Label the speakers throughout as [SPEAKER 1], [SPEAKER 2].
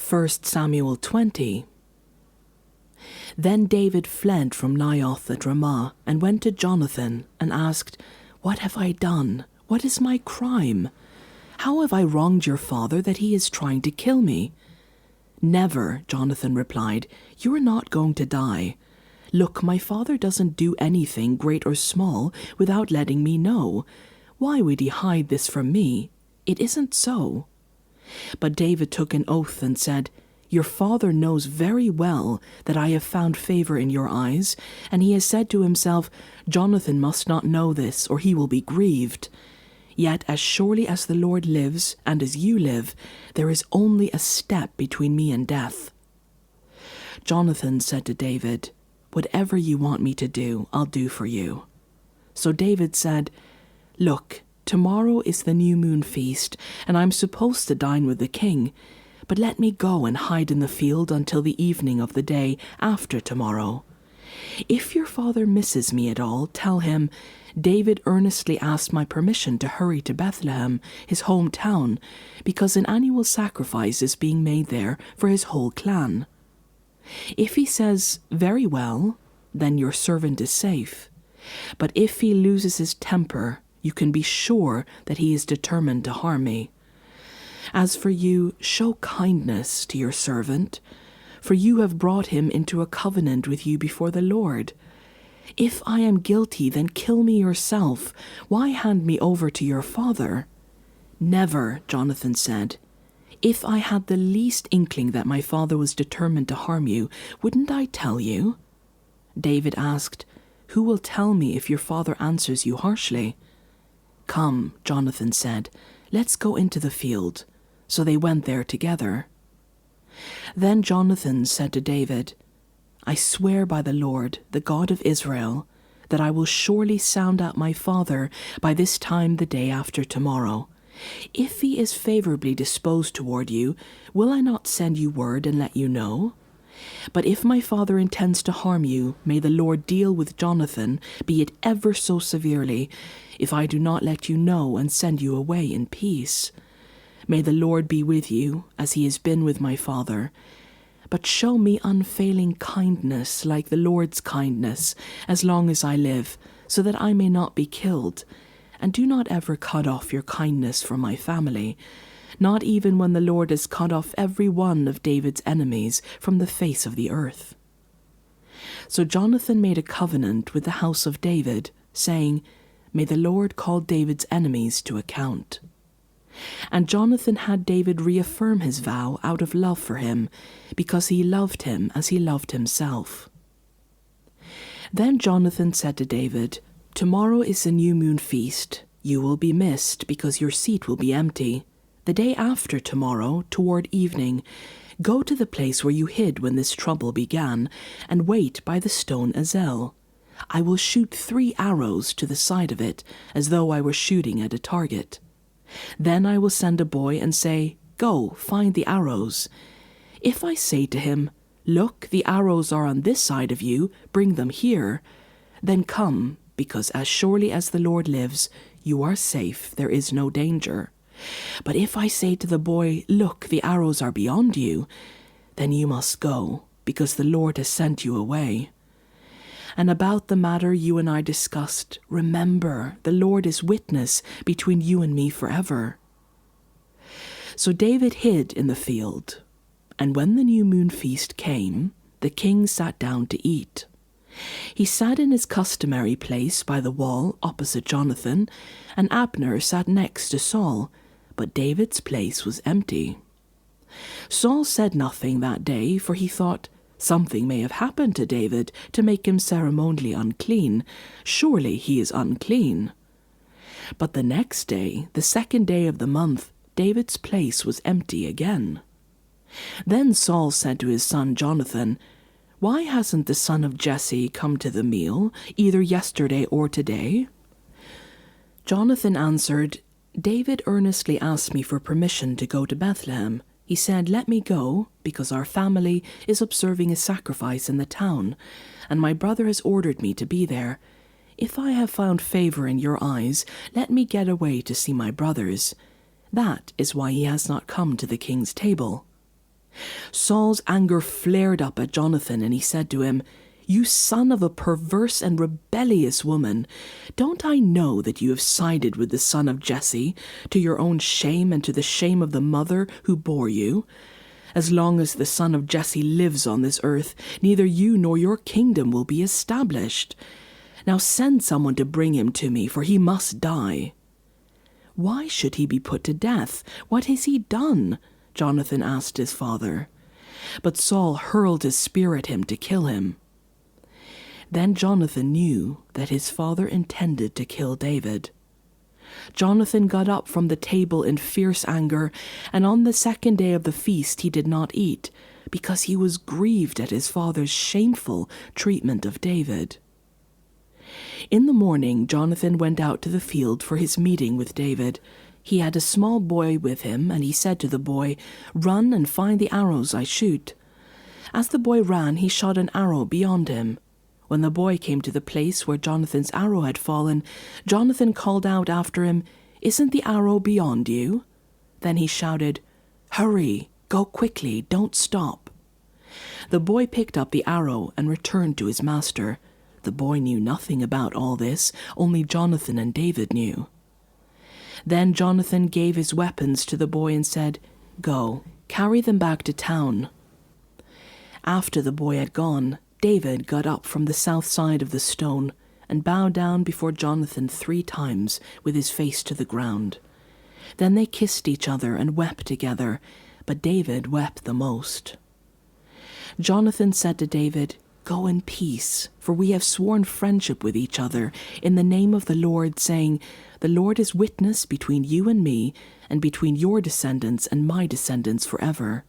[SPEAKER 1] 1 Samuel 20. Then David fled from Naioth at Ramah and went to Jonathan and asked, "What have I done? What is my crime? How have I wronged your father that he is trying to kill me?" "Never," Jonathan replied. "You are not going to die. Look, my father doesn't do anything, great or small, without letting me know. Why would he hide this from me? It isn't so." But David took an oath and said, "Your father knows very well that I have found favor in your eyes, and he has said to himself, 'Jonathan must not know this, or he will be grieved.' Yet as surely as the Lord lives, and as you live, there is only a step between me and death." Jonathan said to David, "Whatever you want me to do, I'll do for you." So David said, "Look, tomorrow is the new moon feast, and I'm supposed to dine with the king. But let me go and hide in the field until the evening of the day after tomorrow. If your father misses me at all, tell him, 'David earnestly asked my permission to hurry to Bethlehem, his hometown, because an annual sacrifice is being made there for his whole clan.' If he says, 'Very well,' then your servant is safe. But if he loses his temper, you can be sure that he is determined to harm me. As for you, show kindness to your servant, for you have brought him into a covenant with you before the Lord. If I am guilty, then kill me yourself. Why hand me over to your father?" "Never," Jonathan said. "If I had the least inkling that my father was determined to harm you, wouldn't I tell you?" David asked, "Who will tell me if your father answers you harshly?" "Come," Jonathan said, "let's go into the field." So they went there together. Then Jonathan said to David, "I swear by the Lord, the God of Israel, that I will surely sound out my father by this time the day after tomorrow. If he is favorably disposed toward you, will I not send you word and let you know? But if my father intends to harm you, may the Lord deal with Jonathan, be it ever so severely, if I do not let you know and send you away in peace. May the Lord be with you, as he has been with my father. But show me unfailing kindness like the Lord's kindness, as long as I live, so that I may not be killed. And do not ever cut off your kindness from my family, not even when the Lord has cut off every one of David's enemies from the face of the earth." So Jonathan made a covenant with the house of David, saying, "May the Lord call David's enemies to account." And Jonathan had David reaffirm his vow out of love for him, because he loved him as he loved himself. Then Jonathan said to David, "Tomorrow is the new moon feast. You will be missed, because your seat will be empty. The day after tomorrow, toward evening, go to the place where you hid when this trouble began, and wait by the stone Azel. I will shoot 3 arrows to the side of it, as though I were shooting at a target. Then I will send a boy and say, 'Go, find the arrows.' If I say to him, 'Look, the arrows are on this side of you, bring them here,' then come, because as surely as the Lord lives, you are safe, there is no danger. But if I say to the boy, 'Look, the arrows are beyond you,' then you must go, because the Lord has sent you away. And about the matter you and I discussed, remember, the Lord is witness between you and me forever." So David hid in the field, and when the new moon feast came, the king sat down to eat. He sat in his customary place by the wall opposite Jonathan, and Abner sat next to Saul, but David's place was empty. Saul said nothing that day, for he thought, "Something may have happened to David to make him ceremonially unclean. Surely he is unclean." But the next day, the 2nd day of the month, David's place was empty again. Then Saul said to his son Jonathan, "Why hasn't the son of Jesse come to the meal, either yesterday or today?" Jonathan answered, "David earnestly asked me for permission to go to Bethlehem. He said, 'Let me go, because our family is observing a sacrifice in the town, and my brother has ordered me to be there. If I have found favor in your eyes, let me get away to see my brothers. That is why he has not come to the king's table.' Saul's anger flared up at Jonathan, and he said to him, "You son of a perverse and rebellious woman, don't I know that you have sided with the son of Jesse, to your own shame and to the shame of the mother who bore you? As long as the son of Jesse lives on this earth, neither you nor your kingdom will be established. Now send someone to bring him to me, for he must die." "Why should he be put to death? What has he done?" Jonathan asked his father. But Saul hurled his spear at him to kill him. Then Jonathan knew that his father intended to kill David. Jonathan got up from the table in fierce anger, and on the second day of the feast he did not eat, because he was grieved at his father's shameful treatment of David. In the morning Jonathan went out to the field for his meeting with David. He had a small boy with him, and he said to the boy, "Run and find the arrows I shoot." As the boy ran, he shot an arrow beyond him. When the boy came to the place where Jonathan's arrow had fallen, Jonathan called out after him, "Isn't the arrow beyond you?" Then he shouted, "Hurry, go quickly, don't stop." The boy picked up the arrow and returned to his master. The boy knew nothing about all this, only Jonathan and David knew. Then Jonathan gave his weapons to the boy and said, "Go, carry them back to town." After the boy had gone, David got up from the south side of the stone and bowed down before Jonathan 3 times with his face to the ground. Then they kissed each other and wept together, but David wept the most. Jonathan said to David, "Go in peace, for we have sworn friendship with each other in the name of the Lord, saying, 'The Lord is witness between you and me, and between your descendants and my descendants forever.'"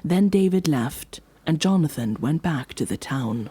[SPEAKER 1] Then David left, and Jonathan went back to the town.